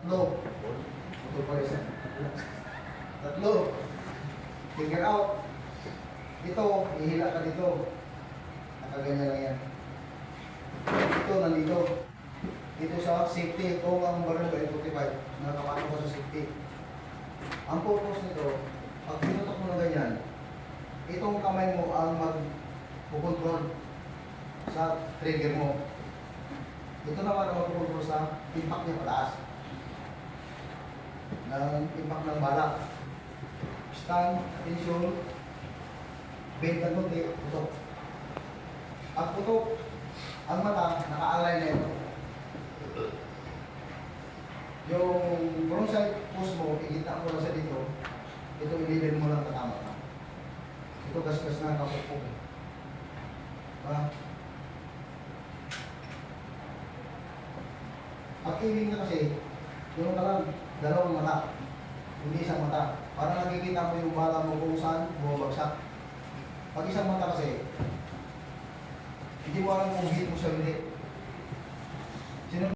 Tatlo. Ito pa isa. Tatlo. Finger out. Dito, ihila ka dito. Nakaganyan lang yan. Ito, nandito. Dito sa safety. Ito ang baril ka 45. Nakapasok ko sa safety. Ang purpose nito, pag pinutok mo na ganyan, itong kamay mo ang mag-control sa trigger mo. Ito naman ang mag-control sa impact niya pataas. Ng impact ng bala. Stand, attention, bend ng konti, putok. Ang putok, ang mata, naka-align na ito. Yung frontside push mo, ikita mo lang sa dito, ito i-level mo lang katama ka. Ito gas-gas na kapupok. Ang aiming na kasi, yung talang dalawang mata, hindi isang mata. Para nakikita mo yung bala mo kung saan bumabagsak. Pag isang mata kasi, hindi mo alam kung hit mo siya hindi.